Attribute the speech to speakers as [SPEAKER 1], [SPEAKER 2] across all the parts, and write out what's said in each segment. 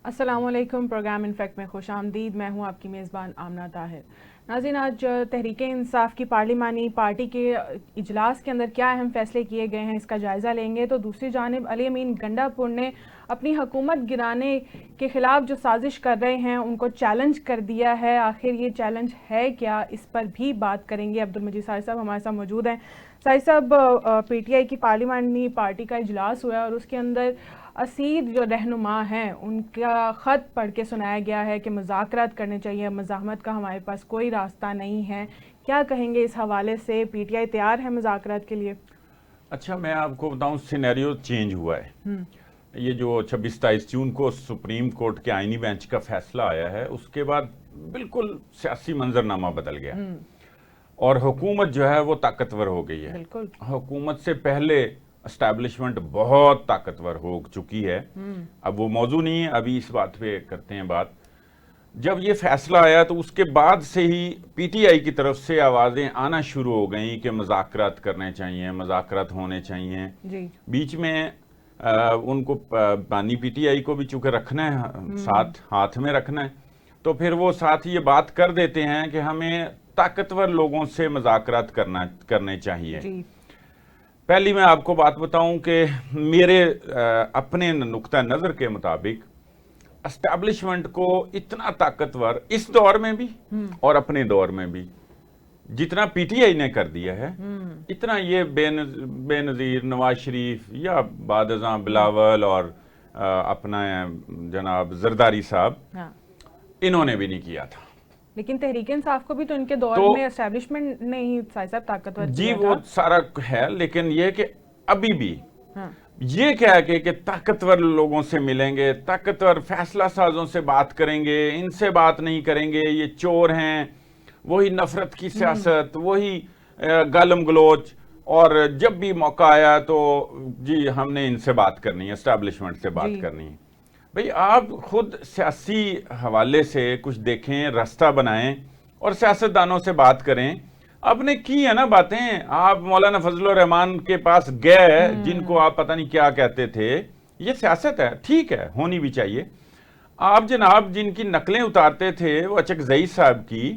[SPEAKER 1] السلام علیکم، programme in fact میں خوش آمدید. میں ہوں آپ کی میزبان آمنہ طاہر. ناظرین، آج تحریک انصاف کی پارلیمانی پارٹی کے اجلاس کے اندر کیا اہم فیصلے کیے گئے ہیں اس کا جائزہ لیں گے. تو دوسری جانب علی امین گنڈا پور نے اپنی حکومت گرانے کے خلاف جو سازش کر رہے ہیں ان کو چیلنج کر دیا ہے. آخر یہ چیلنج ہے کیا، اس پر بھی بات کریں گے. عبدالمجید ساجد صاحب ہمارے ساتھ موجود ہیں. ساجد صاحب، پی ٹی آئی کی پارلیمانی پارٹی کا اجلاس ہوا ہے اور اس کے اندر اسیر جو رہنما ہیں ان کا خط پڑھ کے سنایا گیا ہے کہ مذاکرات کرنے چاہیے، مزاحمت کا ہمارے پاس کوئی راستہ نہیں ہے. کیا کہیں گے اس حوالے سے؟ پی ٹی آئی تیار ہے مذاکرات کے لیے؟
[SPEAKER 2] اچھا، میں آپ کو بتاؤں سینیریو چینج ہوا ہے. یہ جو 26-27 جون کو سپریم کورٹ کے آئینی بینچ کا فیصلہ آیا ہے اس کے بعد بالکل سیاسی منظرنامہ بدل گیا اور حکومت جو ہے وہ طاقتور ہو گئی ہے.
[SPEAKER 1] بالکل.
[SPEAKER 2] حکومت سے پہلے اسٹیبلشمنٹ بہت طاقتور ہو چکی ہے. اب وہ موضوع نہیں ہے، ابھی اس بات پہ کرتے ہیں بات. جب یہ فیصلہ آیا تو اس کے بعد سے ہی پی ٹی آئی کی طرف سے آوازیں آنا شروع ہو گئیں کہ مذاکرات کرنے چاہیے، مذاکرات ہونے چاہیے. بیچ میں ان کو پانی پی ٹی آئی کو بھی چونکہ رکھنا ہے، ساتھ ہاتھ میں رکھنا ہے، تو پھر وہ ساتھ یہ بات کر دیتے ہیں کہ ہمیں طاقتور لوگوں سے مذاکرات کرنے چاہیے. پہلی میں آپ کو بات بتاؤں کہ میرے اپنے نقطہ نظر کے مطابق اسٹیبلشمنٹ کو اتنا طاقتور اس دور میں بھی اور اپنے دور میں بھی جتنا پی ٹی آئی نے کر دیا ہے، اتنا یہ بے نظیر نواز شریف یا بعد ازاں بلاول اور اپنا جناب زرداری صاحب انہوں نے بھی نہیں کیا تھا.
[SPEAKER 1] لیکن تحریک انصاف کو بھی تو ان کے دور میں اسٹیبلشمنٹ نے ہی صاحب طاقتور
[SPEAKER 2] جی وہ سارا ہے، لیکن یہ کہ ابھی بھی یہ کیا ہے کہ طاقتور لوگوں سے ملیں گے، طاقتور فیصلہ سازوں سے بات کریں گے، ان سے بات نہیں کریں گے، یہ چور ہیں، وہی نفرت کی سیاست، وہی گالم گلوچ، اور جب بھی موقع آیا تو جی ہم نے ان سے بات کرنی ہے، اسٹیبلشمنٹ سے بات کرنی ہے. بھئی آپ خود سیاسی حوالے سے کچھ دیکھیں، راستہ بنائیں اور سیاستدانوں سے بات کریں. آپ نے کی ہے نا باتیں. آپ مولانا فضل الرحمان کے پاس گئے جن کو آپ پتہ نہیں کیا کہتے تھے. یہ سیاست ہے، ٹھیک ہے، ہونی بھی چاہیے. آپ جناب جن کی نقلیں اتارتے تھے وہ اچک زئی صاحب کی،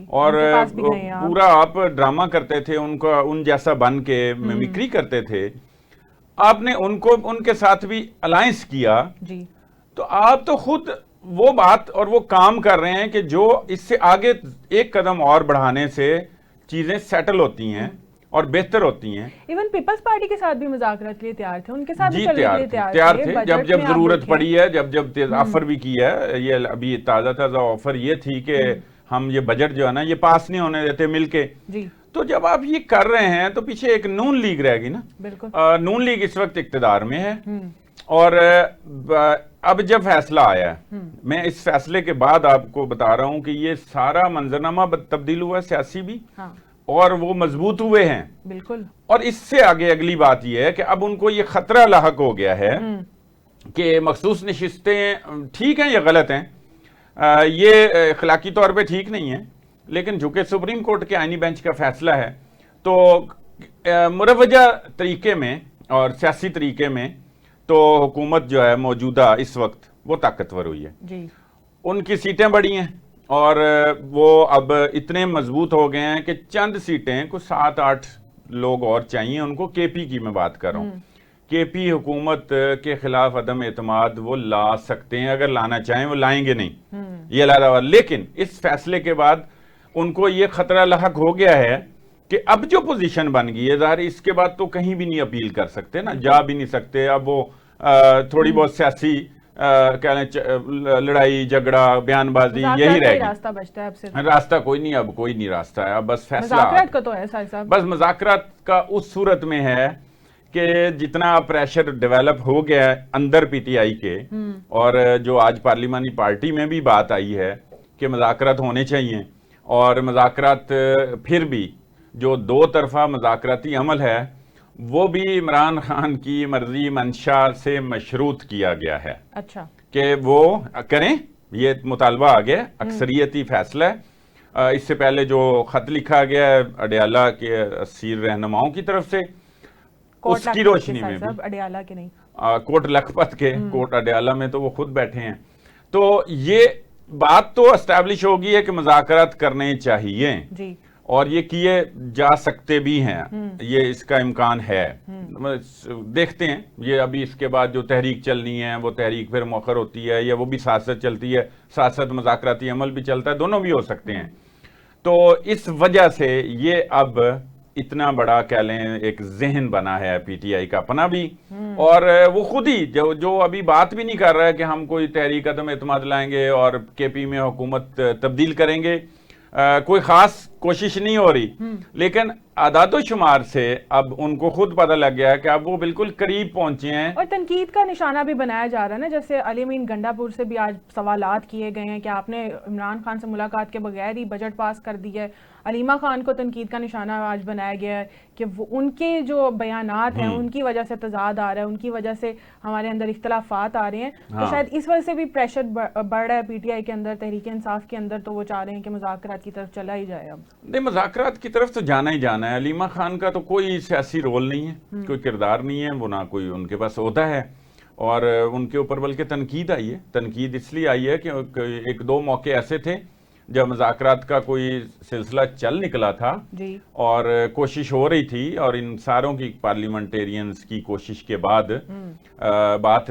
[SPEAKER 2] اور پورا آپ ڈرامہ کرتے تھے ان جیسا بن کے میمکری کرتے تھے. آپ نے ان کے ساتھ بھی الائنس کیا. تو آپ تو خود وہ بات اور وہ کام کر رہے ہیں کہ جو اس سے آگے ایک قدم اور بڑھانے سے چیزیں سیٹل ہوتی ہیں اور بہتر ہوتی ہیں.
[SPEAKER 1] ایون پیپلز پارٹی کے ساتھ بھی مذاکرات کے لیے تیار تھے، ان کے ساتھ بھی
[SPEAKER 2] چلنے کے لیے تیار تھے. جب ضرورت پڑی ہے، جب آفر بھی کی ہے. یہ ابھی تازہ آفر یہ تھی کہ ہم یہ بجٹ جو ہے نا یہ پاس نہیں ہونے دیتے مل کے. تو جب آپ یہ کر رہے ہیں تو پیچھے ایک نون لیگ رہ گی نا. نون لیگ اس وقت اقتدار میں ہے، اور اب جب فیصلہ آیا ہے، میں اس فیصلے کے بعد آپ کو بتا رہا ہوں کہ یہ سارا منظرنامہ تبدیل ہوا ہے، سیاسی بھی، اور وہ مضبوط ہوئے ہیں.
[SPEAKER 1] بالکل.
[SPEAKER 2] اور اس سے آگے اگلی بات یہ ہے کہ اب ان کو یہ خطرہ لاحق ہو گیا ہے کہ مخصوص نشستیں ٹھیک ہیں یا غلط ہیں، یہ اخلاقی طور پہ ٹھیک نہیں ہے، لیکن چونکہ سپریم کورٹ کے آئینی بینچ کا فیصلہ ہے تو مروجہ طریقے میں اور سیاسی طریقے میں تو حکومت جو ہے موجودہ اس وقت وہ طاقتور ہوئی ہے. ان کی سیٹیں بڑی ہیں اور وہ اب اتنے مضبوط ہو گئے ہیں کہ چند سیٹیں کو 7-8 لوگ اور چاہیے ان کو. کے پی کی میں بات کر رہا ہوں. کے پی حکومت کے خلاف عدم اعتماد وہ لا سکتے ہیں، اگر لانا چاہیں، وہ لائیں گے نہیں، یہ علیحدہ بات. لیکن اس فیصلے کے بعد ان کو یہ خطرہ لاحق ہو گیا ہے کہ اب جو پوزیشن بن گئی ہے، ظاہر اس کے بعد تو کہیں بھی نہیں اپیل کر سکتے نا، جا بھی نہیں سکتے. اب وہ تھوڑی بہت سیاسی لڑائی جھگڑا بیان بازی یہی رہے گی. راستہ کوئی نہیں، اب کوئی نہیں راستہ ہے. اب بس فیصلہ بس مذاکرات کا اس صورت میں ہے کہ جتنا پریشر ڈیولپ ہو گیا ہے اندر پی ٹی آئی کے، اور جو آج پارلیمانی پارٹی میں بھی بات آئی ہے کہ مذاکرات ہونے چاہیے، اور مذاکرات پھر بھی جو دو طرفہ مذاکراتی عمل ہے وہ بھی عمران خان کی مرضی منشا سے مشروط کیا گیا ہے.
[SPEAKER 1] اچھا.
[SPEAKER 2] کہ وہ کریں، یہ مطالبہ آ گیا، اکثریتی فیصلہ ہے. اس سے پہلے جو خط لکھا گیا ہے اڈیالہ کے اسیر رہنماؤں کی طرف سے، اس کی روشنی میں بھی،
[SPEAKER 1] اڈیالہ کے نہیں،
[SPEAKER 2] کوٹ لکھپت کے، کوٹ اڈیالہ میں تو وہ خود بیٹھے ہیں. تو یہ بات تو اسٹیبلش ہوگی ہے کہ مذاکرات کرنے چاہیے
[SPEAKER 1] جی،
[SPEAKER 2] اور یہ کیے جا سکتے بھی ہیں، یہ اس کا امکان ہے. دیکھتے ہیں یہ ابھی اس کے بعد جو تحریک چلنی ہے وہ تحریک پھر مؤخر ہوتی ہے یا وہ بھی سیاست چلتی ہے، سیاست مذاکراتی عمل بھی چلتا ہے، دونوں بھی ہو سکتے ہیں. تو اس وجہ سے یہ اب اتنا بڑا کہہ لیں ایک ذہن بنا ہے پی ٹی آئی کا اپنا بھی، اور وہ خود ہی جو ابھی بات بھی نہیں کر رہا ہے کہ ہم کوئی تحریک عدم اعتماد لائیں گے اور کے پی میں حکومت تبدیل کریں گے، کوئی خاص کوشش نہیں ہو رہی، لیکن اعداد و شمار سے اب ان کو خود پتہ لگ گیا ہے کہ اب وہ بالکل قریب پہنچے ہیں.
[SPEAKER 1] اور تنقید کا نشانہ بھی بنایا جا رہا ہے نا، جیسے علی امین گنڈا پور سے بھی آج سوالات کیے گئے ہیں کہ آپ نے عمران خان سے ملاقات کے بغیر ہی بجٹ پاس کر دی ہے. علیمہ خان کو تنقید کا نشانہ آج بنایا گیا ہے کہ وہ ان کے جو بیانات ہیں ان کی وجہ سے تضاد آ رہا ہے، ان کی وجہ سے ہمارے اندر اختلافات آ رہے ہیں. تو شاید اس وجہ سے بھی پریشر بڑھ رہا ہے پی ٹی آئی کے اندر، تحریک انصاف کے اندر، تو وہ چاہ رہے ہیں کہ مذاکرات کی طرف چلا ہی جائے. اب
[SPEAKER 2] نہیں، مذاکرات کی طرف تو جانا ہی جانا ہے. علیمہ خان کا تو کوئی سیاسی رول نہیں ہے، کوئی کردار نہیں ہے، وہ نہ کوئی ان کے پاس عہدہ ہے، اور ان کے اوپر بلکہ تنقید آئی ہے. تنقید اس لیے آئی ہے کہ ایک دو موقع ایسے تھے جب مذاکرات کا کوئی سلسلہ چل نکلا تھا اور کوشش ہو رہی تھی، اور ان ساروں کی پارلیمنٹیرینز کی کوشش کے بعد بات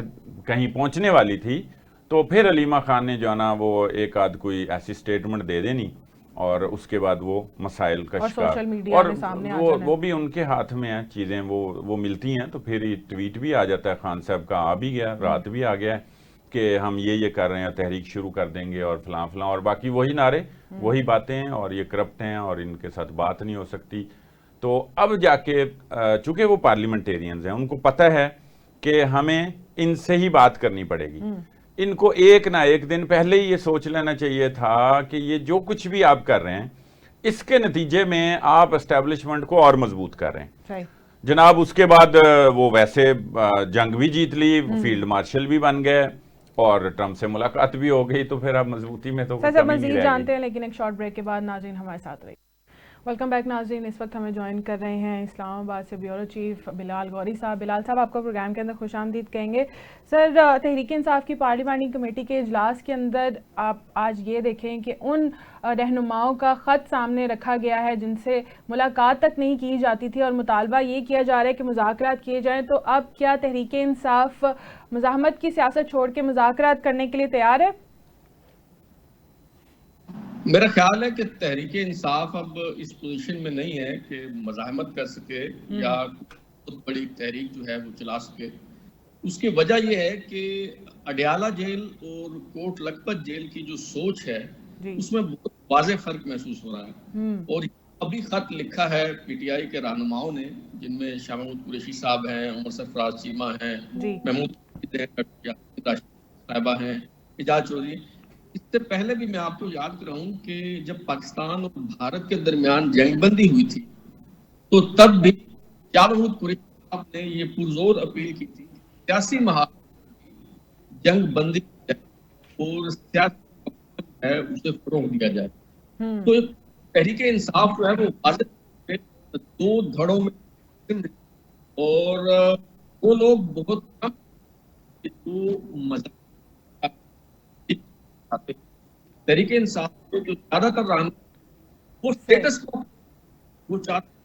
[SPEAKER 2] کہیں پہنچنے والی تھی، تو پھر علیمہ خان نے جو ہے نا وہ ایک آدھ کوئی ایسی سٹیٹمنٹ دے دینی اور اس کے بعد وہ مسائل کا شکار، اور وہ بھی ان کے ہاتھ میں ہیں چیزیں، وہ ملتی ہیں تو پھر ٹویٹ بھی آ جاتا ہے. خان صاحب کا آ بھی گیا، رات بھی آ گیا ہے کہ ہم یہ کر رہے ہیں، تحریک شروع کر دیں گے اور فلاں فلاں، اور باقی وہی نعرے، وہی باتیں ہیں، اور یہ کرپٹ ہیں اور ان کے ساتھ بات نہیں ہو سکتی. تو اب جا کے چونکہ وہ پارلیمنٹیرینز ہیں، ان کو پتہ ہے کہ ہمیں ان سے ہی بات کرنی پڑے گی. ان کو ایک نہ ایک دن پہلے ہی یہ سوچ لینا چاہیے تھا کہ یہ جو کچھ بھی آپ کر رہے ہیں اس کے نتیجے میں آپ اسٹیبلشمنٹ کو اور مضبوط کر رہے ہیں. جناب اس کے بعد وہ ویسے جنگ بھی جیت لی، فیلڈ مارشل بھی بن گئے اور ٹرمپ سے ملاقات بھی ہو گئی، تو پھر اب مضبوطی میں تو کمی نہیں رہے گی.
[SPEAKER 1] جانتے ہیں لیکن ایک شارٹ بریک کے بعد ناظرین ہمارے ساتھ رہی. ویلکم بیک ناظرین، اس وقت ہمیں جوائن کر رہے ہیں اسلام آباد سے بیورو چیف بلال غوری صاحب. بلال صاحب، آپ کو پروگرام کے اندر خوش آمدید کہیں گے. سر، تحریک انصاف کی پارلیمانی کمیٹی کے اجلاس کے اندر آپ آج یہ دیکھیں کہ ان رہنماؤں کا خط سامنے رکھا گیا ہے جن سے ملاقات تک نہیں کی جاتی تھی، اور مطالبہ یہ کیا جا رہا ہے کہ مذاکرات کیے جائیں. تو اب کیا تحریک انصاف مزاحمت کی سیاست چھوڑ کے مذاکرات کرنے کے لیے تیار ہے؟
[SPEAKER 3] میرا خیال ہے کہ تحریک انصاف اب اس پوزیشن میں نہیں ہے کہ مزاحمت کر سکے یا بہت بڑی تحریک جو ہے وہ چلا سکے. اس کی وجہ یہ ہے کہ اڈیالہ جیل اور کوٹ لکھپت جیل کی جو سوچ ہے اس میں بہت واضح فرق محسوس ہو رہا ہے. اور ابھی خط لکھا ہے پی ٹی آئی کے رہنماؤں نے، جن میں شاہ محمود قریشی صاحب ہیں، عمر سرفراز چیمہ ہیں، محمود صاحبہ ہیں، اعجاز چودھری. اس سے پہلے بھی میں آپ کو یاد کراؤں کہ جب پاکستان اور بھارت کے درمیان جنگ بندی ہوئی تھی تو تب بھی شاہ محمود قریشی صاحب نے یہ پرزور اپیل کی تھی سیاسی محاذ جنگ بندی اور سیاسی ہے اسے فروغ دیا جائے. تو تحریک انصاف جو ہے وہ واضح دو دھڑوں میں، اور وہ لوگ بہت کم تحریک انصاف کو جو زیادہ تر رہنما وہ سٹیٹس کو وہ چاہتے.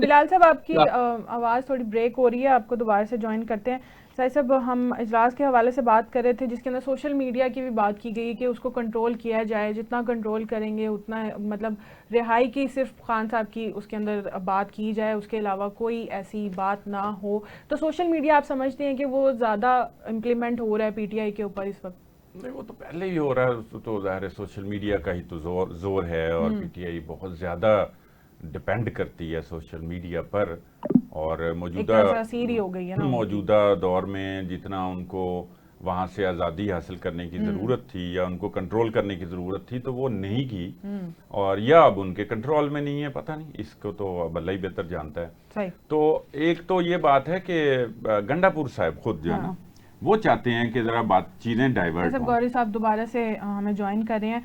[SPEAKER 1] بلال صاحب، آپ کی آواز تھوڑی بریک ہو رہی ہے، آپ کو دوبارہ سے جوائن کرتے ہیں. ساہد صاحب، ہم اجلاس کے حوالے سے بات کر رہے تھے جس کے اندر سوشل میڈیا کی بھی بات کی گئی کہ اس کو کنٹرول کیا جائے، جتنا کنٹرول کریں گے اتنا، مطلب رہائی کی صرف خان صاحب کی اس کے اندر بات کی جائے، اس کے علاوہ کوئی ایسی بات نہ ہو. تو سوشل میڈیا آپ سمجھتے ہیں کہ وہ زیادہ امپلیمنٹ ہو رہا ہے پی ٹی آئی کے اوپر اس وقت؟
[SPEAKER 2] نہیں، وہ تو پہلے ہی ہو رہا ہے، تو ظاہر ہے سوشل میڈیا کا ہی تو زور ہے، اور پی ٹی آئی بہت زیادہ ڈیپینڈ کرتی ہے سوشل میڈیا پر. اور موجودہ دور میں جتنا ان کو وہاں سے آزادی حاصل کرنے کی ضرورت تھی یا ان کو کنٹرول کرنے کی ضرورت تھی تو وہ نہیں کی، اور یا اب ان کے کنٹرول میں نہیں ہے، پتہ نہیں، اس کو تو اب اللہ ہی بہتر جانتا ہے. تو ایک تو یہ بات ہے کہ گنڈا پور صاحب خود جو ہے نا وہ چاہتے ہیں کہ ذرا بات چیزیں ڈائیورٹ ہوں.
[SPEAKER 1] غوری صاحب دوبارہ سے ہمیں جوائن کر رہے ہیں.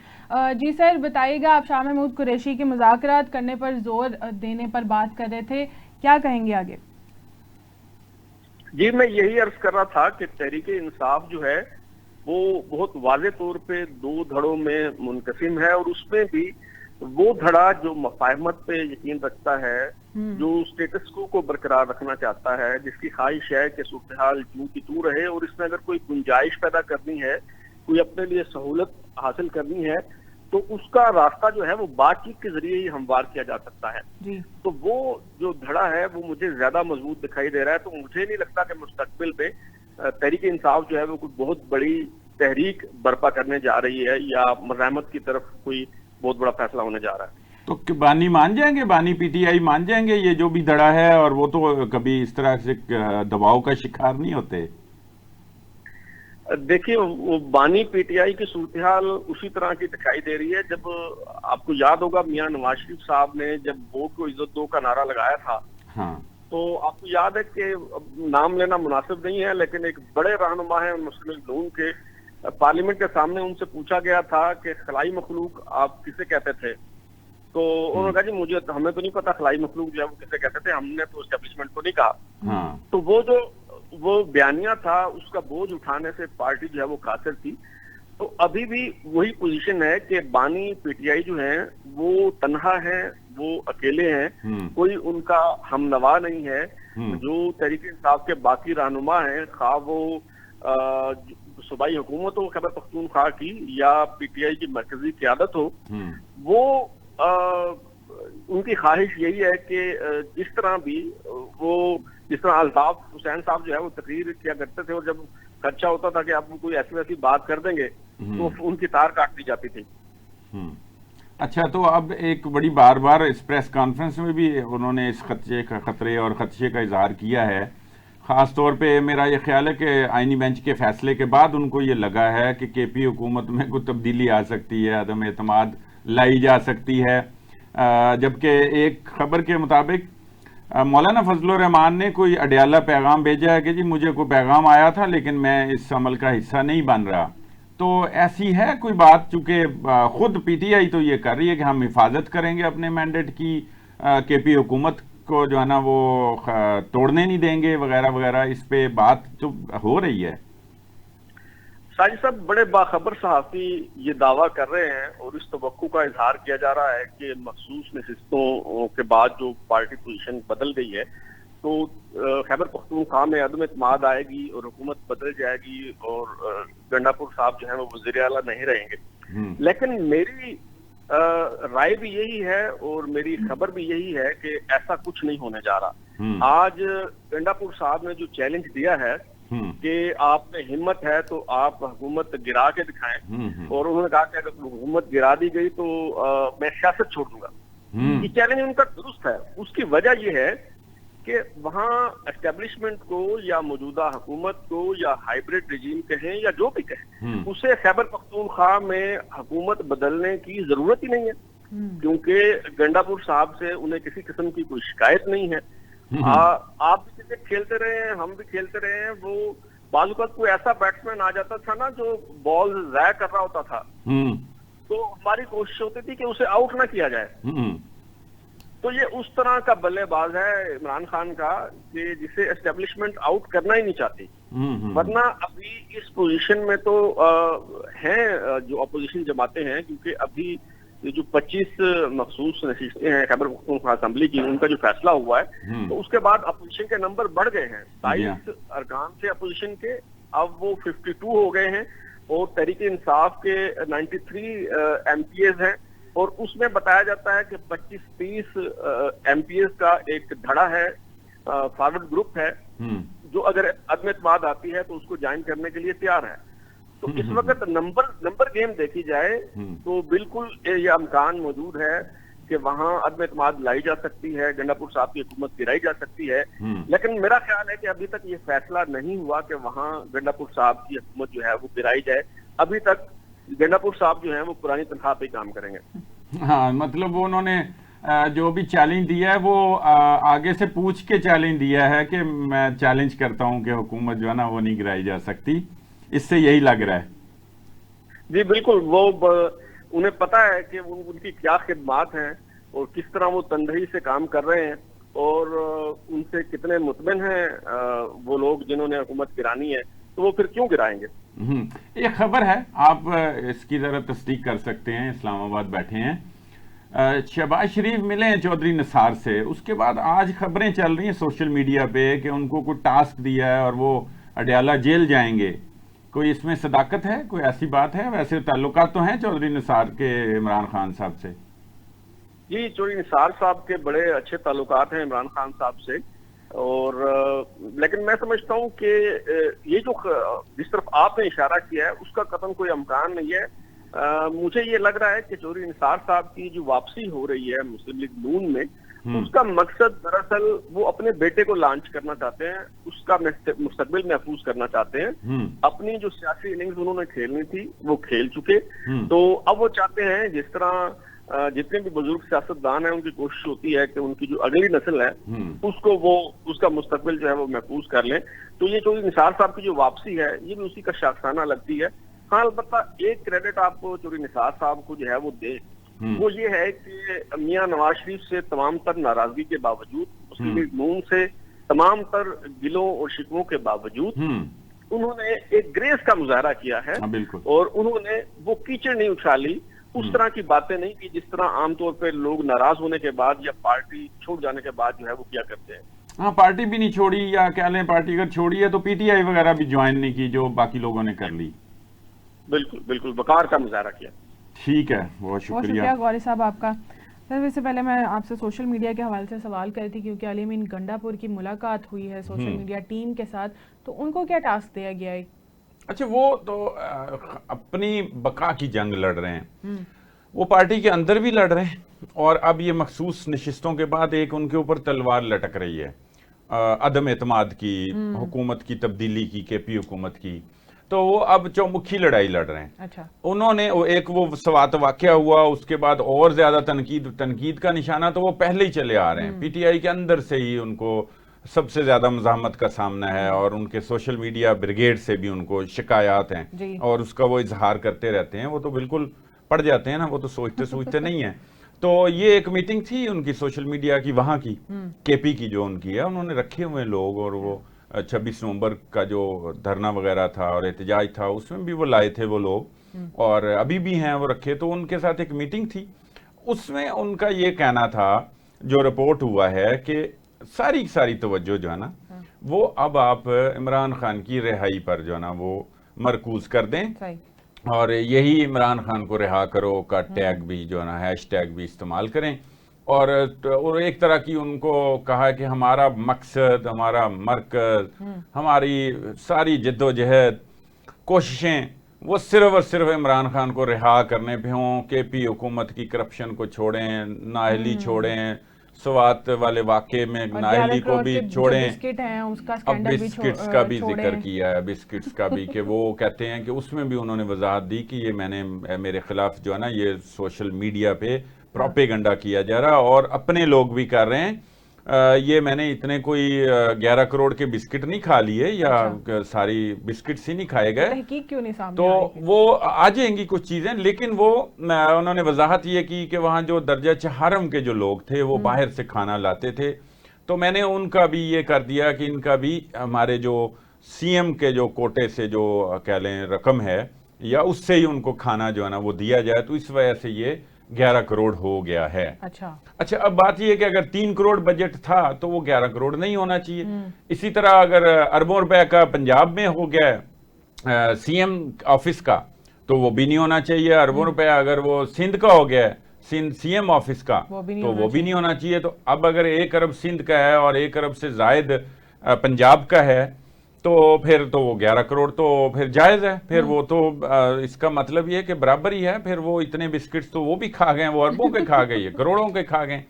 [SPEAKER 1] جی سر، بتائیے گا، آپ شاہ محمود قریشی کے مذاکرات کرنے پر زور دینے پر بات کر رہے تھے، کیا کہیں گے آگے؟
[SPEAKER 4] جی میں یہی عرض کر رہا تھا کہ تحریک انصاف جو ہے وہ بہت واضح طور پہ 2 دھڑوں میں منقسم ہے، اور اس میں بھی وہ دھڑا جو مفاہمت پہ یقین رکھتا ہے، جو اسٹیٹس کو برقرار رکھنا چاہتا ہے، جس کی خواہش ہے کہ صورتحال جو کی تو رہے، اور اس میں اگر کوئی گنجائش پیدا کرنی ہے، کوئی اپنے لیے سہولت حاصل کرنی ہے، تو اس کا راستہ جو ہے وہ بات چیت کے ذریعے ہی ہموار کیا جا سکتا ہے. تو وہ جو دھڑا ہے وہ مجھے زیادہ مضبوط دکھائی دے رہا ہے. تو مجھے نہیں لگتا کہ مستقبل میں تحریک انصاف جو ہے وہ کوئی بہت بڑی تحریک برپا کرنے جا رہی ہے، یا مزاحمت کی طرف کوئی بہت بڑا فیصلہ ہونے جا رہا ہے.
[SPEAKER 2] تو بانی مان جائیں گے، بانی پی ٹی آئی مان جائیں گے یہ جو بھی دھڑا ہے، اور وہ تو کبھی اس طرح سے دباؤ کا شکار نہیں ہوتے؟
[SPEAKER 4] دیکھیے وہ بانی پی ٹی آئی کی صورتحال اسی طرح کی دکھائی دے رہی ہے. جب آپ کو یاد ہوگا میاں نواز شریف صاحب نے جب ووٹ کو عزت دو کا نعرہ لگایا تھا، تو آپ کو یاد ہے کہ نام لینا مناسب نہیں ہے، لیکن ایک بڑے رہنما ہیں مسلم لیگ نون کے، پارلیمنٹ کے سامنے ان سے پوچھا گیا تھا کہ خلائی مخلوق آپ کسے کہتے تھے؟ تو انہوں نے کہا جی ہمیں تو نہیں پتا خلائی مخلوق جو ہے وہ کسے کہتے تھے، ہم نے تو اسٹیبلشمنٹ کو نہیں کہا. تو وہ بیانیہ تھا، اس کا بوجھ اٹھانے سے پارٹی جو ہے وہ قاصر تھی. تو ابھی بھی وہی پوزیشن ہے کہ بانی پی ٹی آئی جو ہیں وہ تنہا ہیں، وہ اکیلے ہیں، کوئی ان کا ہم نوا نہیں ہے. جو تحریک انصاف کے باقی رہنما ہیں، خواہ وہ صوبائی حکومت ہو خیبر پختونخوا کی یا پی ٹی آئی کی مرکزی قیادت ہو، وہ ان کی خواہش یہی ہے کہ جس طرح الطاف حسین صاحب جو ہے وہ تقریر کیا کرتے تھے، اور جب خدشہ ہوتا تھا کہ آپ کوئی ایسی بات کر دیں گے تو ان کی تار کاٹ دی جاتی تھی.
[SPEAKER 2] اچھا، تو اب ایک بڑی بار اس پریس کانفرنس میں بھی انہوں نے اس خطرے اور خدشے کا اظہار کیا ہے. خاص طور پہ میرا یہ خیال ہے کہ آئینی بینچ کے فیصلے کے بعد ان کو یہ لگا ہے کہ کے پی حکومت میں کوئی تبدیلی آ سکتی ہے، عدم اعتماد لائی جا سکتی ہے. جبکہ ایک خبر کے مطابق مولانا فضل الرحمان نے کوئی اڈیالہ پیغام بھیجا ہے کہ جی مجھے کوئی پیغام آیا تھا لیکن میں اس عمل کا حصہ نہیں بن رہا. تو ایسی ہے کوئی بات؟ چونکہ خود پی ٹی آئی تو یہ کر رہی ہے کہ ہم حفاظت کریں گے اپنے مینڈیٹ کی، کے پی حکومت کو جو ہے نا وہ توڑنے نہیں دیں گے وغیرہ وغیرہ، اس پہ بات تو ہو رہی ہے.
[SPEAKER 4] ساجد صاحب، بڑے باخبر صحافی یہ دعویٰ کر رہے ہیں اور اس توقع کا اظہار کیا جا رہا ہے کہ مخصوص نشستوں کے بعد جو پارٹی پوزیشن بدل گئی ہے تو خیبر پختونخوا میں عدم اعتماد آئے گی اور حکومت بدل جائے گی اور گنڈاپور صاحب جو ہیں وہ وزیر اعلیٰ نہیں رہیں گے. لیکن میری رائے بھی یہی ہے اور میری خبر بھی یہی ہے کہ ایسا کچھ نہیں ہونے جا رہا. آج گنڈاپور صاحب نے جو چیلنج دیا ہے کہ آپ میں ہمت ہے تو آپ حکومت گرا کے دکھائیں، اور انہوں نے کہا کہ اگر حکومت گرا دی گئی تو میں سیاست چھوڑ دوں گا. یہ چیلنج ان کا درست ہے. اس کی وجہ یہ ہے کہ وہاں اسٹیبلشمنٹ کو یا موجودہ حکومت کو یا ہائیبرڈ رجیم کہیں یا جو بھی کہیں، اسے خیبر پختونخوا میں حکومت بدلنے کی ضرورت ہی نہیں ہے، کیونکہ گنڈاپور صاحب سے انہیں کسی قسم کی کوئی شکایت نہیں ہے. آپ بھی کرکٹ کھیلتے رہے ہیں، ہم بھی کھیلتے رہے ہیں. وہ بعض اوقات کوئی ایسا بیٹسمین آ جاتا تھا نا جو بال ضائع کر رہا ہوتا تھا، تو ہماری کوشش ہوتی تھی کہ اسے آؤٹ نہ کیا جائے. تو یہ اس طرح کا بلے باز ہے عمران خان کا کہ جسے اسٹیبلشمنٹ آؤٹ کرنا ہی نہیں چاہتی. ورنہ ابھی اس پوزیشن میں تو ہیں جو اپوزیشن جماعتیں ہیں، کیونکہ ابھی جو 25 مخصوص نشستیں ہیں خیبر پختونخوا اسمبلی کی، ان کا جو فیصلہ ہوا ہے تو اس کے بعد اپوزیشن کے نمبر بڑھ گئے ہیں. 22 ارکان تھے اپوزیشن کے، اب وہ 52 ہو گئے ہیں، اور تحریک انصاف کے 93 ایم پی ایز ہیں. اور اس میں بتایا جاتا ہے کہ 25-30 ایم پی ایز کا ایک دھڑا ہے، فارورڈ گروپ ہے، جو اگر عدم اعتماد آتی ہے تو اس کو جوائن کرنے کے لیے تیار ہے. تو اس وقت نمبر گیم دیکھی جائے تو بالکل یہ امکان موجود ہے کہ وہاں عدم اعتماد لائی جا سکتی ہے، گنڈاپور صاحب کی حکومت گرائی جا سکتی ہے. لیکن میرا خیال ہے کہ ابھی تک یہ فیصلہ نہیں ہوا کہ وہاں گنڈاپور صاحب کی حکومت جو ہے وہ گرائی جائے. ابھی تک گنڈاپور صاحب جو ہیں وہ پرانی تنخواہ پہ کام کریں گے.
[SPEAKER 2] ہاں، مطلب انہوں نے جو بھی چیلنج دیا ہے وہ آگے سے پوچھ کے چیلنج دیا ہے کہ میں چیلنج کرتا ہوں کہ حکومت جو ہے نا وہ نہیں گرائی جا سکتی. اس سے یہی لگ رہا ہے.
[SPEAKER 4] جی بالکل، وہ انہیں پتا ہے کہ ان کی کیا خدمات ہیں اور کس طرح وہ تندہی سے کام کر رہے ہیں، اور ان سے کتنے مطمئن ہیں وہ لوگ جنہوں نے حکومت گرانی ہے، تو وہ پھر کیوں گرائیں گے؟
[SPEAKER 2] یہ خبر ہے، آپ اس کی ذرا تصدیق کر سکتے ہیں، اسلام آباد بیٹھے ہیں، شہباز شریف ملے ہیں چودھری نثار سے، اس کے بعد آج خبریں چل رہی ہیں سوشل میڈیا پہ کہ ان کو کوئی ٹاسک دیا ہے اور وہ اڈیالہ جیل جائیں گے. کوئی اس میں صداقت ہے؟ کوئی ایسی بات ہے؟ ویسے تعلقات تو ہیں چودھری نثار کے عمران خان صاحب سے.
[SPEAKER 4] جی، چودھری نثار صاحب کے بڑے اچھے تعلقات ہیں عمران خان صاحب سے، اور لیکن میں سمجھتا ہوں کہ یہ جو جس طرف آپ نے اشارہ کیا ہے اس کا قطعاً کوئی امکان نہیں ہے. مجھے یہ لگ رہا ہے کہ چودھری نثار صاحب کی جو واپسی ہو رہی ہے مسلم لیگ نون میں، اس کا مقصد دراصل وہ اپنے بیٹے کو لانچ کرنا چاہتے ہیں، اس کا مستقبل محفوظ کرنا چاہتے ہیں. اپنی جو سیاسی اننگز انہوں نے کھیلنی تھی وہ کھیل چکے، تو اب وہ چاہتے ہیں جس طرح جتنے بھی بزرگ سیاستدان ہیں ان کی کوشش ہوتی ہے کہ ان کی جو اگلی نسل ہے اس کو وہ اس کا مستقبل جو ہے وہ محفوظ کر لیں. تو یہ چودھری نثار صاحب کی جو واپسی ہے یہ بھی اسی کا شاخسانہ لگتی ہے. ہاں، البتہ ایک کریڈٹ آپ کو چودھری نثار صاحب کو جو ہے وہ دے، وہ یہ ہے کہ میاں نواز شریف سے تمام تر ناراضگی کے باوجود، مسلم لیگ نون سے تمام تر گلوں اور شکووں کے باوجود انہوں نے ایک گریس کا مظاہرہ کیا ہے، اور انہوں نے وہ کیچڑ نہیں اچھالی، اس طرح کی باتیں نہیں کی جس طرح عام طور پہ لوگ ناراض ہونے کے بعد یا پارٹی چھوڑ جانے کے بعد جو ہے وہ کیا کرتے ہیں.
[SPEAKER 2] ہاں، پارٹی بھی نہیں چھوڑی، یا کہہ لیں پارٹی اگر چھوڑی ہے تو پی ٹی آئی وغیرہ بھی جوائن نہیں کی جو باقی لوگوں نے کر لی.
[SPEAKER 4] بالکل بالکل وقار کا مظاہرہ کیا.
[SPEAKER 2] ٹھیک ہے، بہت شکریہ
[SPEAKER 1] غوری صاحب آپ کا. سر، اس سے پہلے میں آپ سے سوشل میڈیا کے حوالے سے سوال کر رہی تھی، کیونکہ علی امین گنڈا پور کی ملاقات ہوئی ہے سوشل میڈیا ٹیم کے ساتھ، تو ان کو کیا ٹاسک دیا گیا ہے؟
[SPEAKER 2] اچھا، وہ تو اپنی بقا کی جنگ لڑ رہے ہیں، وہ پارٹی کے اندر بھی لڑ رہے ہیں، اور اب یہ مخصوص نشستوں کے بعد ایک ان کے اوپر تلوار لٹک رہی ہے عدم اعتماد کی، حکومت کی تبدیلی کی، کے پی حکومت کی. تو وہ اب چومکھی لڑائی لڑ رہے ہیں.
[SPEAKER 1] اچھا.
[SPEAKER 2] انہوں نے ایک وہ سوات واقعہ ہوا، اس کے بعد اور زیادہ تنقید کا نشانہ تو وہ پہلے ہی چلے آ رہے ہیں. پی ٹی آئی کے اندر سے ہی ان کو سب سے زیادہ مزاحمت کا سامنا ہے، اور ان کے سوشل میڈیا بریگیڈ سے بھی ان کو شکایات ہیں، اور اس کا وہ اظہار کرتے رہتے ہیں. وہ تو بالکل پڑ جاتے ہیں نا، وہ تو سوچتے نہیں ہیں. تو یہ ایک میٹنگ تھی ان کی سوشل میڈیا کی، وہاں کی کے پی کی جو ان کی ہے، انہوں نے رکھے ہوئے لوگ، اور وہ 26 نومبر کا جو دھرنا وغیرہ تھا اور احتجاج تھا اس میں بھی وہ لائے تھے وہ لوگ، اور ابھی بھی ہیں وہ رکھے. تو ان کے ساتھ ایک میٹنگ تھی، اس میں ان کا یہ کہنا تھا، جو رپورٹ ہوا ہے، کہ ساری توجہ جو ہے نا وہ اب آپ عمران خان کی رہائی پر جو ہے نا وہ مرکوز کر دیں، اور یہی عمران خان کو رہا کرو کا ٹیگ بھی جو ہے نا ہیش ٹیگ بھی استعمال کریں. اور ایک طرح کی ان کو کہا کہ ہمارا مقصد، ہمارا مرکز، ہماری ساری جد و جہد کوششیں وہ صرف اور صرف عمران خان کو رہا کرنے پہ ہوں. کے پی حکومت کی کرپشن کو چھوڑیں، نااہلی چھوڑیں، سوات والے واقعے میں نااہلی کو بھی چھوڑیں. اب بسکٹس کا بھی ذکر کیا ہے، بسکٹس کا بھی، کہ وہ کہتے ہیں کہ اس میں بھی انہوں نے وضاحت دی کہ یہ میرے خلاف جو ہے نا یہ سوشل میڈیا پہ پروپیگنڈا کیا جا رہا، اور اپنے لوگ بھی کر رہے ہیں. یہ میں نے اتنے کوئی 11 کروڑ کے بسکٹ نہیں کھا لیے، یا ساری بسکٹس ہی نہیں کھائے گئے.
[SPEAKER 1] تحقیق کیوں نہیں سامنے
[SPEAKER 2] تو وہ آ جائیں گی کچھ چیزیں، لیکن وہ انہوں نے وضاحت یہ کی کہ وہاں جو درجہ چہارم کے جو لوگ تھے وہ باہر سے کھانا لاتے تھے. تو میں نے ان کا بھی یہ کر دیا کہ ان کا بھی ہمارے جو سی ایم کے جو کوٹے سے جو کہہ لیں رقم ہے، یا اس سے ہی ان کو کھانا جو ہے نا وہ دیا جائے. تو اس وجہ سے یہ 11 کروڑ ہو گیا ہے. اچھا، اب بات یہ ہے کہ اگر 3 کروڑ بجٹ تھا تو وہ 11 کروڑ نہیں ہونا چاہیے. اسی طرح اگر اربوں روپے کا پنجاب میں ہو گیا سی ایم آفس کا تو وہ بھی نہیں ہونا چاہیے. اربوں روپے اگر وہ سندھ کا ہو گیا سی ایم آفس کا تو وہ بھی نہیں ہونا چاہیے. تو اب اگر 1 ارب سندھ کا ہے اور 1 ارب سے زائد پنجاب کا ہے تو پھر تو وہ 11 کروڑ تو پھر جائز ہے. پھر وہ تو اس کا مطلب یہ کہ برابر ہی ہے. پھر وہ اتنے بسکٹس تو وہ بھی کھا گئے، وہ اربوں کے کھا گئے، کروڑوں کے کھا گئے.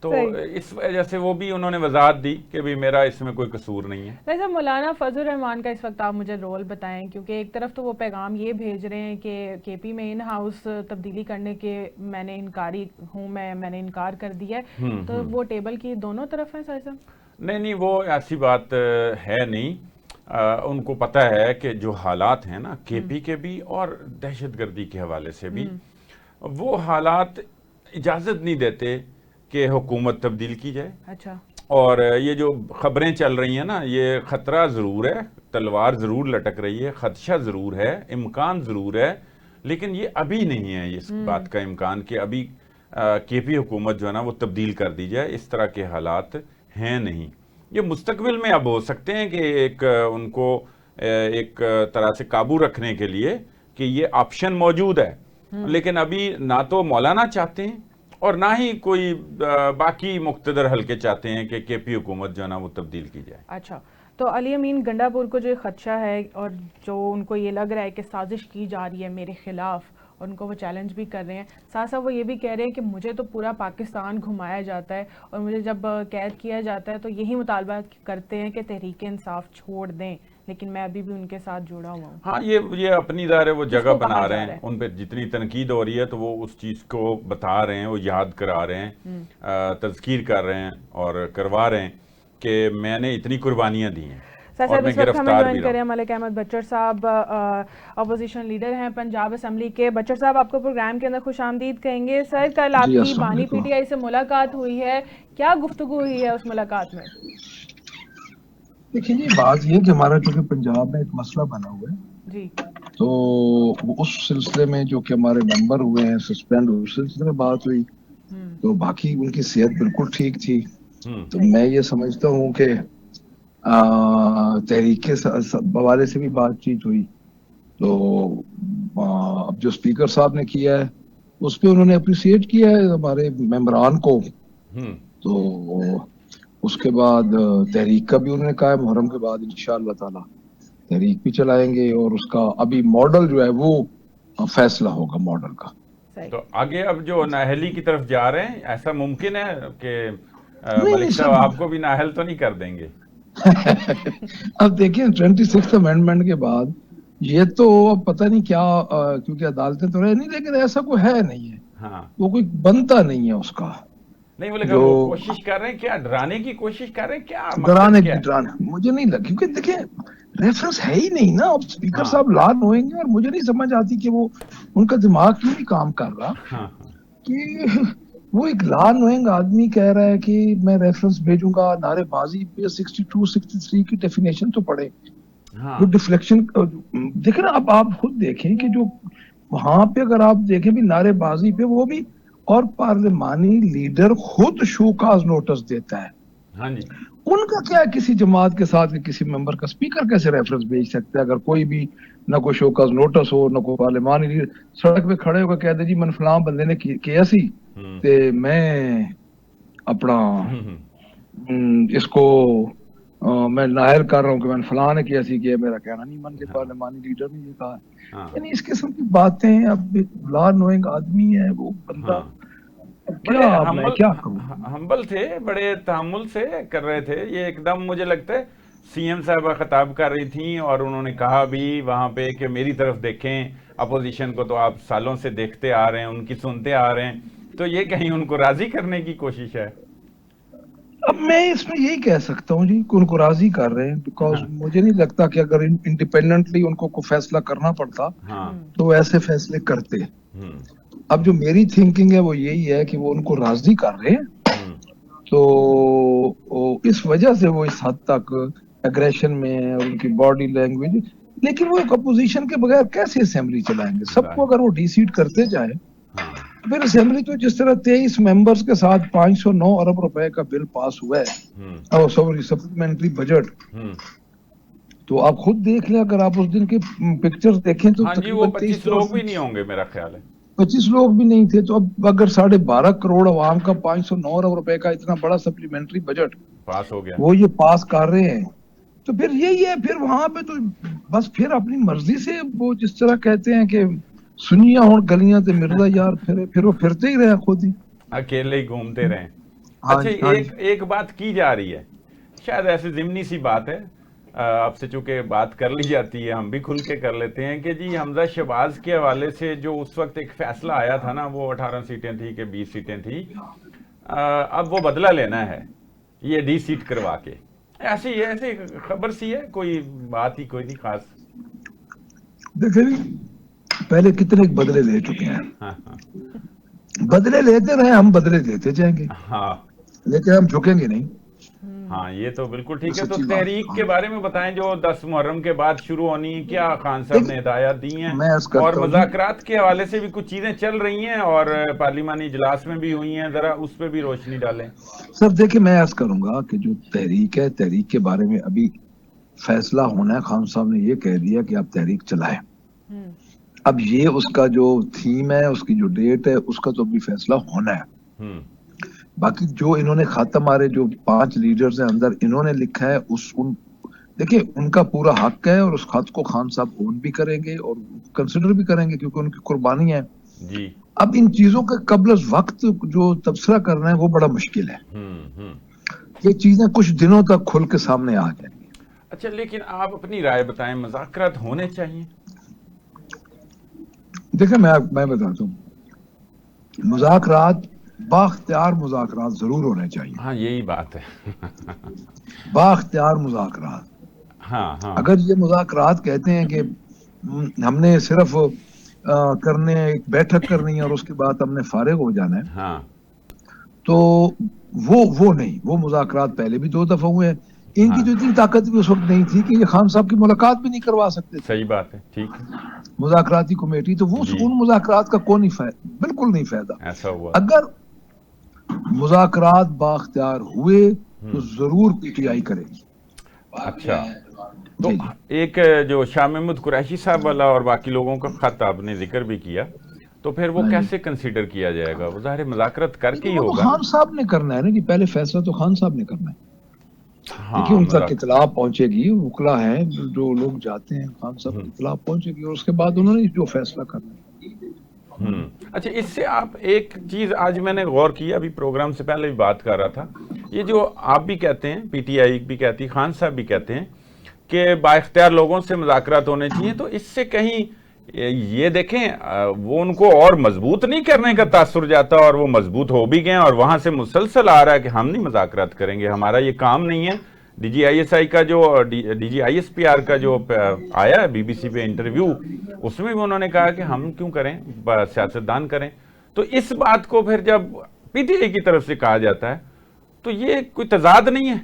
[SPEAKER 2] تو اس وجہ سے وہ بھی انہوں نے وضاحت دی کہ بھی میرا اس میں کوئی قصور نہیں ہے.
[SPEAKER 1] ویسے مولانا فضل الرحمان کا اس وقت آپ مجھے رول بتائیں، کیونکہ ایک طرف تو وہ پیغام یہ بھیج رہے ہیں کہ کے پی میں ان ہاؤس تبدیلی کرنے کے میں نے انکاری ہوں، میں نے انکار کر دیا ہے. تو وہ ٹیبل کی دونوں طرف ہیں سر؟
[SPEAKER 2] نہیں، وہ ایسی بات ہے نہیں. ان کو پتہ ہے کہ جو حالات ہیں نا کے پی کے بھی اور دہشت گردی کے حوالے سے بھی، وہ حالات اجازت نہیں دیتے کہ حکومت تبدیل کی جائے.
[SPEAKER 1] اچھا.
[SPEAKER 2] اور یہ جو خبریں چل رہی ہیں نا، یہ خطرہ ضرور ہے، تلوار ضرور لٹک رہی ہے، خدشہ ضرور ہے، امکان ضرور ہے، لیکن یہ ابھی نہیں ہے اس بات کا امکان کہ ابھی کے پی حکومت جو ہے نا وہ تبدیل کر دی جائے. اس طرح کے حالات ہیں نہیں. یہ مستقبل میں اب ہو سکتے ہیں کہ ایک ان کو ایک طرح سے قابو رکھنے کے لیے کہ یہ آپشن موجود ہے، لیکن ابھی نہ تو مولانا چاہتے ہیں اور نہ ہی کوئی باقی مقتدر حلقے چاہتے ہیں کہ کے پی حکومت جو ہے نا وہ تبدیل کی جائے.
[SPEAKER 1] اچھا، تو علی امین گنڈا پور کو جو خدشہ ہے اور جو ان کو یہ لگ رہا ہے کہ سازش کی جا رہی ہے میرے خلاف، اور ان کو وہ چیلنج بھی کر رہے ہیں، ساتھ ساتھ وہ یہ بھی کہہ رہے ہیں کہ مجھے تو پورا پاکستان گھمایا جاتا ہے اور مجھے جب قید کیا جاتا ہے تو یہی مطالبہ کرتے ہیں کہ تحریک انصاف چھوڑ دیں، لیکن میں ابھی بھی ان کے ساتھ جڑا ہوا ہوں.
[SPEAKER 2] ہاں، یہ اپنی ظاہر ہے وہ جگہ بنا رہے ہیں، ان پہ جتنی تنقید ہو رہی ہے تو وہ اس چیز کو بتا رہے ہیں، وہ یاد کرا رہے ہیں، تذکیر کر رہے ہیں اور کروا رہے ہیں کہ میں نے اتنی قربانیاں دی ہیں اور میں گرفتار بھی رہا ہوں.
[SPEAKER 1] ملک احمد بچر صاحب اپوزیشن لیڈر ہیں پنجاب اسمبلی کے. بچر صاحب، آپ کو پروگرام کے اندر خوش آمدید کہیں گے. سر، کل آپ کی بانی پی ٹی آئی سے ملاقات ہوئی ہے، کیا گفتگو ہوئی ہے اس ملاقات میں؟
[SPEAKER 5] دیکھیں جی، بات یہ کہ ہمارا چونکہ پنجاب میں ایک مسئلہ بنا ہوا ہے
[SPEAKER 1] جی،
[SPEAKER 5] تو اس سلسلے میں جو کہ ہمارے ممبر ہوئے ہیں سسپینڈ ہوئے، اس سلسلے میں بات ہوئی تو باقی ان کی صحت بالکل ٹھیک تھی. تو میں یہ سمجھتا ہوں کہ تحریک کے حوالے سے بھی بات چیت ہوئی. تو اب جو اسپیکر صاحب نے کیا ہے اس پہ انہوں نے اپریشیٹ کیا ہے ہمارے ممبران کو. تو اس کے بعد تحریک کا بھی انہوں نے کہا ہے محرم کے بعد انشاءاللہ تعالی تحریک بھی چلائیں گے اور اس کا ابھی ماڈل جو ہے وہ فیصلہ ہوگا ماڈل کا.
[SPEAKER 2] تو آگے اب جو نااہلی کی طرف جا رہے ہیں، ایسا ممکن ہے کہ ملک صاحب آپ کو بھی نااہل تو نہیں کر دیں گے؟
[SPEAKER 5] اب دیکھیں 26 امینڈمنٹ کے بعد یہ تو اب پتہ نہیں کیا، کیونکہ عدالتیں تو رہے نہیں، لیکن ایسا کوئی ہے نہیں ہے، وہ کوئی بنتا نہیں ہے اس کا.
[SPEAKER 2] نہیں، وہ کوشش کر رہے ہیں کیا ڈرانے کی کوشش کر رہے ہیں؟ کیا
[SPEAKER 5] ڈرانے کی مجھے نہیں لگا، کیونکہ دیکھیں ریفرنس ہے ہی نہیں نا. اب اسپیکر صاحب لان ہوئیں گے اور مجھے نہیں سمجھ آتی کہ وہ ان کا دماغ کیوں نہیں کام کر رہا کہ وہ ایک لان ہوئیں گا آدمی کہہ رہا ہے کہ میں ریفرنس بھیجوں گا نعرے بازی پہ 62 63 کی ڈیفینیشن تو پڑھے. وہ ڈیفلیکشن دیکھیں نا. اب آپ خود دیکھیں کہ جو وہاں پہ اگر آپ دیکھیں بھی نعرے بازی پہ وہ بھی، اور پارلیمانی لیڈر خود شوکاز نوٹس دیتا ہے.
[SPEAKER 2] ہاں جی،
[SPEAKER 5] ان کا کیا کسی جماعت کے ساتھ کسی ممبر کا اسپیکر کیسے ریفرنس بھیج سکتا ہے اگر کوئی بھی نہ کوئی شوکاز نوٹس ہو نہ کوئی پارلیمانی لیڈر سڑک پہ کھڑے ہو کے کہہ دے جی من فلاں بندے نے کیا سی تے میں اپنا اس کو میں نااہل کر رہا ہوں کہ میں فلاں نے کیا سی کہ میرا کہنا نہیں من کے پارلیمانی لیڈر نے یہ کہا. یعنی اس قسم کی باتیں. اب لا نوئنگ آدمی ہے وہ بندہ،
[SPEAKER 2] ہمبل تھے، بڑے تحمل سے کر رہے تھے. یہ ایک دم مجھے لگتا ہے سی ایم صاحبہ خطاب کر رہی تھیں اور انہوں نے کہا بھی وہاں پہ کہ میری طرف دیکھیں، اپوزیشن کو تو آپ سالوں سے دیکھتے آ رہے ہیں، ان کی سنتے آ رہے ہیں، تو یہ کہیں ان کو راضی کرنے کی کوشش ہے.
[SPEAKER 5] اب میں اس میں یہی کہہ سکتا ہوں جی کہ ان کو راضی کر رہے ہیں، بیکاز مجھے نہیں لگتا کہ اگر انڈیپینڈنٹلی ان کو کوئی فیصلہ کرنا پڑتا تو ایسے فیصلے کرتے. اب جو میری تھنکنگ ہے وہ یہی ہے کہ وہ ان کو راضی کر رہے ہیں، تو اس وجہ سے وہ اس حد تک اگریشن میں ہے اور ان کی باڈی لینگویج. لیکن وہ ایک اپوزیشن کے بغیر کیسے اسمبلی چلائیں گے؟ سب کو اگر وہ ڈی سیٹ کرتے جائیں پھر اسمبلی تو جس طرح 23 ممبرز کے ساتھ 509 ارب روپے کا بل پاس ہوا ہے اور سپلیمنٹری بجٹ، تو آپ خود دیکھ لیں اگر آپ اس دن کے پکچرز دیکھیں تو
[SPEAKER 2] تقریباً 25 لوگ بھی نہیں ہوں گے میرا خیال ہے.
[SPEAKER 5] 25 لوگ بھی نہیں تھے. تو اب اگر 12.5 کروڑ عوام کا 509 ارب روپے کا اتنا بڑا سپلیمنٹری بجٹ
[SPEAKER 2] پاس ہو گیا، وہ
[SPEAKER 5] یہ پاس کر رہے ہیں، تو پھر یہی ہے. پھر وہاں پہ تو بس پھر اپنی مرضی سے وہ جس طرح کہتے ہیں کہ سنیا ہوں گلیاں تے مرزا یار پھر وہ پھرتے ہی رہے، خود ہی
[SPEAKER 2] اکیلے ہی گھومتے رہیں. اچھا، ایک بات کی جا رہی ہے، شاید ایسی ضمنی سی بات ہے، آپ سے چونکہ بات کر لی جاتی ہے ہم بھی کھل کے کر لیتے ہیں کہ جی حمزہ شہباز کے حوالے سے جو اس وقت ایک فیصلہ آیا تھا نا، وہ 18 سیٹیں تھی کہ 20 سیٹیں تھی، اب وہ بدلہ لینا ہے یہ ڈی سیٹ کروا کے. ایسی خبر سی ہے، کوئی بات ہی کوئی نہیں خاص.
[SPEAKER 5] دیکھیں پہلے کتنے بدلے لے چکے ہیں، بدلے لیتے رہے، ہم بدلے دیتے جائیں گے، لیکن ہم جھکیں گے نہیں.
[SPEAKER 2] ہاں یہ تو بالکل ٹھیک ہے. تو تحریک کے بارے میں بتائیں جو 10 محرم کے بعد شروع ہونی, کیا خان صاحب نے ہدایات دی ہیں, اور مذاکرات کے حوالے سے بھی کچھ چیزیں چل رہی ہیں اور پارلیمانی اجلاس میں بھی ہوئی ہیں, ذرا اس پہ بھی روشنی ڈالیں.
[SPEAKER 5] سر دیکھیں میں عرض کروں گا کہ جو تحریک ہے, تحریک کے بارے میں ابھی فیصلہ ہونا ہے. خان صاحب نے یہ کہہ دیا کہ آپ تحریک چلائیں. اب یہ اس کا جو تھیم ہے, اس کی جو ڈیٹ ہے, اس کا تو ابھی فیصلہ ہونا ہے. باقی جو انہوں نے خط ہمارے جو 5 لیڈرز ہیں اندر انہوں نے لکھا ہے, دیکھیں ان کا پورا حق ہے, اور اس خط کو خان صاحب اون بھی کریں گے اور کنسیڈر بھی کریں گے کیونکہ ان کی قربانی ہے.
[SPEAKER 2] جی
[SPEAKER 5] اب ان چیزوں کا قبل از وقت جو تبصرہ کرنا ہے وہ بڑا مشکل ہے. یہ چیزیں کچھ دنوں تک کھل کے سامنے آ جائیں گی.
[SPEAKER 2] اچھا لیکن آپ اپنی رائے بتائیں, مذاکرات ہونے چاہیے؟
[SPEAKER 5] دیکھیں میں بتاتا ہوں, مذاکرات بااختیار مذاکرات ضرور ہونے چاہیے.
[SPEAKER 2] ہاں یہی بات ہے.
[SPEAKER 5] بااختیار مذاکرات.
[SPEAKER 2] ہاں
[SPEAKER 5] اگر یہ مذاکرات کہتے ہیں کہ ہم نے صرف کرنے ایک بیٹھک کرنی ہے اور اس کے بعد ہم نے فارغ ہو جانا ہے, تو وہ نہیں. وہ مذاکرات پہلے بھی 2 دفعہ ہوئے ہیں. ان کی جو اتنی طاقت بھی اس وقت نہیں تھی کہ یہ خان صاحب کی ملاقات بھی نہیں کروا سکتے.
[SPEAKER 2] صحیح بات ہے, ٹھیک ہے.
[SPEAKER 5] مذاکراتی کمیٹی تو وہ ان مذاکرات کا کوئی نہیں بالکل نہیں فائدہ.
[SPEAKER 2] ایسا ہوا
[SPEAKER 5] اگر مذاکرات بااختیار ہوئے تو ضرور پی ٹی آئی کرے گی.
[SPEAKER 2] اچھا تو ایک جو شاہ محمود قریشی صاحب والا اور باقی لوگوں کا خط آپ نے ذکر بھی کیا, تو پھر وہ کیسے کنسیڈر کیا جائے گا؟ وہ ظاہر مذاکرات کر کے ہی ہوگا.
[SPEAKER 5] خان صاحب نے کرنا ہے نا جی, پہلے فیصلہ تو خان صاحب نے کرنا ہے. دیکھیے ان تک اطلاع پہنچے گی, وکلا ہیں جو لوگ جاتے ہیں, خان صاحب کی اطلاع پہنچے گی اور اس کے بعد انہوں نے جو فیصلہ کرنا ہے.
[SPEAKER 2] اچھا اس سے آپ ایک چیز آج میں نے غور کی, ابھی پروگرام سے پہلے بھی بات کر رہا تھا, یہ جو آپ بھی کہتے ہیں, پی ٹی آئی بھی کہتی, خان صاحب بھی کہتے ہیں کہ بااختیار لوگوں سے مذاکرات ہونے چاہیے, تو اس سے کہیں یہ دیکھیں وہ ان کو اور مضبوط نہیں کرنے کا تاثر جاتا, اور وہ مضبوط ہو بھی گئے اور وہاں سے مسلسل آ رہا ہے کہ ہم نہیں مذاکرات کریں گے, ہمارا یہ کام نہیں ہے. D G I S I کا جو D G I S P R کا جو آیا ہے بی بی سی پہ انٹرویو, اس میں بھی انہوں نے کہا کہ ہم کیوں کریں, سیاستدان کریں. تو اس بات کو پھر جب پی ٹی آئی کی طرف سے کہا جاتا ہے تو یہ کوئی تضاد نہیں ہے؟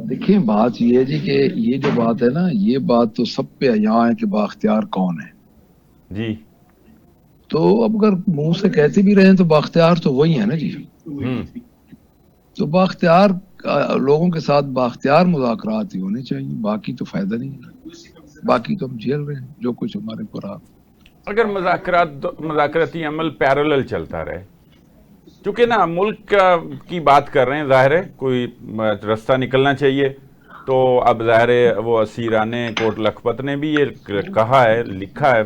[SPEAKER 5] دیکھیں بات یہ ہے جی کہ یہ جو بات ہے نا, یہ بات تو سب پہ عیاں ہے کہ بااختیار کون ہے.
[SPEAKER 2] جی
[SPEAKER 5] تو اب اگر منہ سے کہتے بھی رہے تو بااختیار تو وہی ہے نا جی. تو بااختیار لوگوں کے ساتھ بااختیار مذاکرات ہی ہونے چاہیے, باقی تو فائدہ نہیں ہے. باقی تو ہم جھیل رہے ہیں جو کچھ ہمارے پر آپ.
[SPEAKER 2] اگر مذاکراتی عمل پیرالل چلتا رہے, چونکہ نا ملک کی بات کر رہے ہیں, ظاہر ہے کوئی رستہ نکلنا چاہیے, تو اب ظاہر ہے وہ اسیران کوٹ لکھپت نے بھی یہ کہا ہے, لکھا ہے,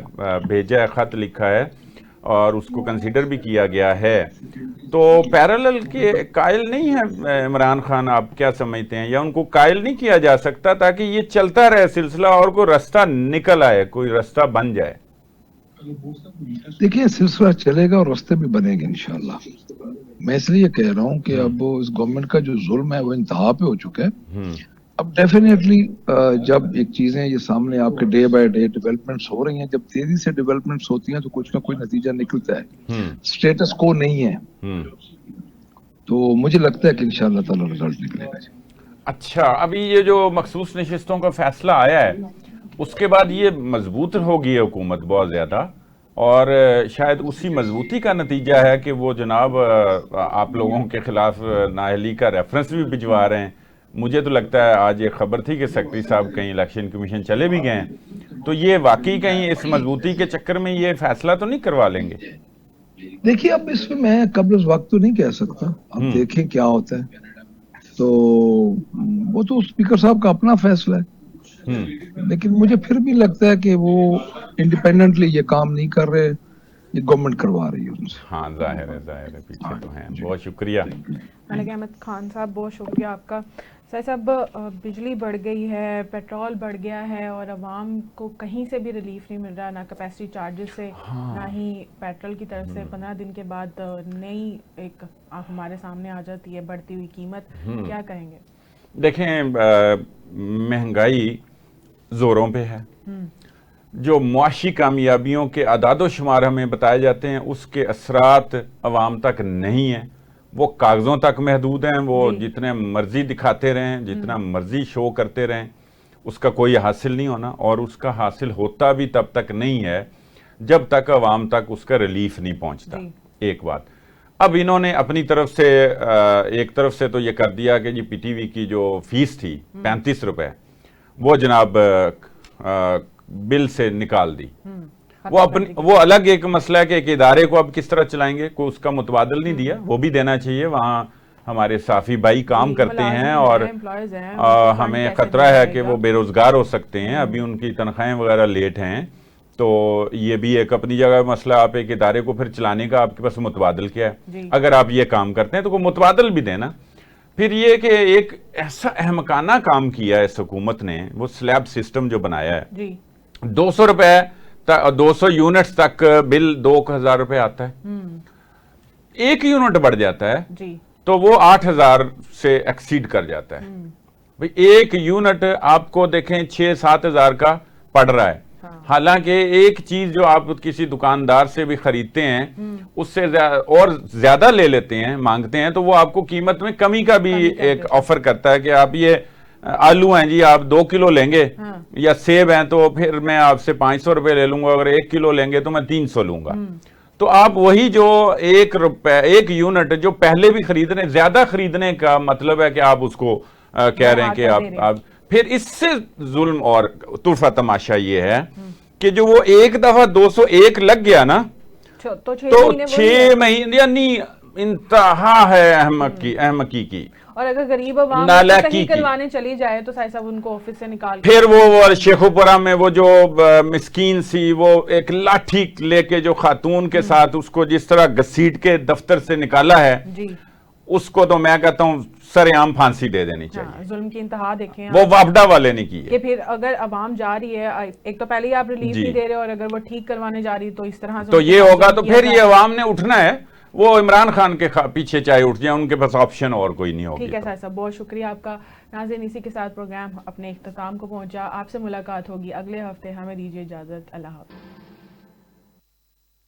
[SPEAKER 2] بھیجا ہے, خط لکھا ہے اور اس کو کنسیڈر بھی کیا گیا ہے. تو پیرالل کے قائل نہیں ہے عمران خان, آپ کیا سمجھتے ہیں, یا ان کو قائل نہیں کیا جا سکتا تاکہ یہ چلتا رہے سلسلہ اور کوئی رستہ نکل آئے, کوئی رستہ بن جائے؟
[SPEAKER 5] دیکھیں سلسلہ چلے گا اور راستے بھی بنے گے انشاءاللہ. میں اس لیے کہہ رہا ہوں کہ اب اس گورنمنٹ کا جو ظلم ہے وہ انتہا پہ ہو چکا ہے. اب ڈیفینیٹلی جب ایک چیزیں یہ سامنے آپ کے ڈے بائی ڈے ڈیولپمنٹس ہو رہی ہیں, جب تیزی سے ڈیولپمنٹس ہوتی ہیں تو کچھ نہ کوئی نتیجہ نکلتا ہے. سٹیٹس کو نہیں ہے, تو مجھے لگتا ہے کہ انشاءاللہ تعالی رزلٹ نکلے گا.
[SPEAKER 2] اچھا ابھی یہ جو مخصوص نشستوں کا فیصلہ آیا ہے, اس کے بعد یہ مضبوط ہوگی حکومت بہت زیادہ, اور شاید اسی مضبوطی کا نتیجہ ہے کہ وہ جناب آپ لوگوں کے خلاف نااہلی کا ریفرنس بھی بھجوا رہے ہیں. مجھے تو لگتا ہے آج ایک خبر تھی کہ سیکرٹری صاحب کہیں الیکشن کمیشن چلے بھی گئے ہیں, تو یہ واقعی کہیں اس مضبوطی کے چکر میں یہ فیصلہ تو نہیں کروا لیں گے؟
[SPEAKER 5] دیکھیے اب اس میں قبل از وقت تو نہیں کہہ سکتا, اب دیکھیں کیا ہوتا ہے. تو وہ تو اسپیکر صاحب کا اپنا فیصلہ ہے, لیکن مجھے پھر بھی لگتا ہے کہ وہ انڈیپینڈنٹلی یہ کام نہیں کر رہے, یہ گورنمنٹ کروا رہی ہے ان سے.
[SPEAKER 2] ہاں ظاہر ہے پیچھے تو ہیں. بہت شکریہ
[SPEAKER 1] ملک احمد خان صاحب, بہت شکریہ آپ کا. صاحب بجلی بڑھ گئی ہے, پیٹرول بڑھ گیا ہے, اور عوام کو کہیں سے بھی ریلیف نہیں مل رہا, نہ کیپیسٹی چارجز سے نہ ہی پیٹرول کی طرف سے. 15 دن کے بعد نئی ایک ہمارے سامنے آ جاتی ہے بڑھتی ہوئی قیمت, کیا کہیں گے؟
[SPEAKER 2] دیکھیں مہنگائی زوروں پہ ہے, جو معاشی کامیابیوں کے اعداد و شمار ہمیں بتائے جاتے ہیں اس کے اثرات عوام تک نہیں ہیں. وہ کاغذوں تک محدود ہیں, وہ جتنے مرضی دکھاتے رہیں, جتنا مرضی شو کرتے رہیں, اس کا کوئی حاصل نہیں ہونا, اور اس کا حاصل ہوتا بھی تب تک نہیں ہے جب تک عوام تک اس کا ریلیف نہیں پہنچتا. ایک بات. اب انہوں نے اپنی طرف سے ایک طرف سے تو یہ کر دیا کہ جی پی ٹی وی کی جو فیس تھی 35 روپے, وہ جناب بل سے نکال دی. وہ الگ ایک مسئلہ ہے کہ ایک ادارے کو اب کس طرح چلائیں گے, کوئی اس کا متبادل نہیں دیا, وہ بھی دینا چاہیے. وہاں ہمارے صحافی بھائی کام کرتے ہیں اور ہمیں خطرہ ہے کہ وہ بے روزگار ہو سکتے ہیں, ابھی ان کی تنخواہیں وغیرہ لیٹ ہیں, تو یہ بھی ایک اپنی جگہ مسئلہ. آپ ایک ادارے کو پھر چلانے کا آپ کے پاس متبادل کیا ہے؟ اگر آپ یہ کام کرتے ہیں تو کوئی متبادل بھی دینا. پھر یہ کہ ایک ایسا احمقانہ کام کیا ہے اس حکومت نے, وہ سلیب سسٹم جو بنایا ہے, 200 روپے 200 یونٹس تک بل 2000 روپے آتا ہے, 1 یونٹ بڑھ جاتا ہے تو وہ 8000 سے ایکسیڈ کر جاتا ہے. بھئی 1 یونٹ آپ کو دیکھیں 6-7 ہزار کا پڑ رہا ہے, حالانکہ ایک چیز جو آپ کسی دکاندار سے بھی خریدتے ہیں اس سے اور زیادہ لے لیتے ہیں, مانگتے ہیں, تو وہ آپ کو قیمت میں کمی کا بھی ایک آفر کرتا ہے کہ آپ یہ آلو ہیں جی آپ 2 کلو لیں گے, یا سیب ہیں تو پھر میں آپ سے 500 روپے لے لوں گا, اگر 1 کلو لیں گے تو میں 300 لوں گا. تو آپ وہی جو 1 یونٹ جو پہلے بھی خرید رہے ہیں, زیادہ خریدنے کا مطلب ہے کہ آپ اس کو کہہ رہے ہیں کہ آپ پھر اس سے ظلم. اور طرفہ تماشا یہ ہے کہ جو وہ ایک دفعہ 201 لگ گیا نا تو 6 مہینے یعنی انتہا ہے احمقی کی.
[SPEAKER 1] اور اگر غریب عوام صحیح کروانے چلی جائے تو صاحب صاحب ان کو آفس سے نکال
[SPEAKER 2] پھر وہ شیخوپورہ میں وہ جو مسکین سی, وہ ایک لاٹھی لے کے جو خاتون کے ساتھ اس کو جس طرح گھسیٹ کے دفتر سے نکالا ہے, اس کو تو میں کہتا ہوں سر عام پھانسی دے دینی چاہیے.
[SPEAKER 1] ظلم کی انتہا دیکھیں,
[SPEAKER 2] وہ وابڈا والے نے کی ہے
[SPEAKER 1] کہ پھر اگر عوام جا رہی ہے, ایک تو پہلے ہی آپ ریلیف نہیں دے رہے, اور اگر وہ ٹھیک کروانے جا رہی تو اس طرح
[SPEAKER 2] تو یہ ہوگا. تو پھر یہ عوام نے اٹھنا ہے, وہ عمران خان کے پیچھے چاہے اٹھ جائیں, ان کے پاس آپشن اور کوئی نہیں ہوگی.
[SPEAKER 1] ٹھیک ہے صاحب صاحب, بہت شکریہ آپ کا. ناظرین, اسی کے ساتھ پروگرام اپنے اختتام کو پہنچا. آپ سے ملاقات ہوگی اگلے ہفتے, ہمیں دیجیے اجازت. اللہ حافظ.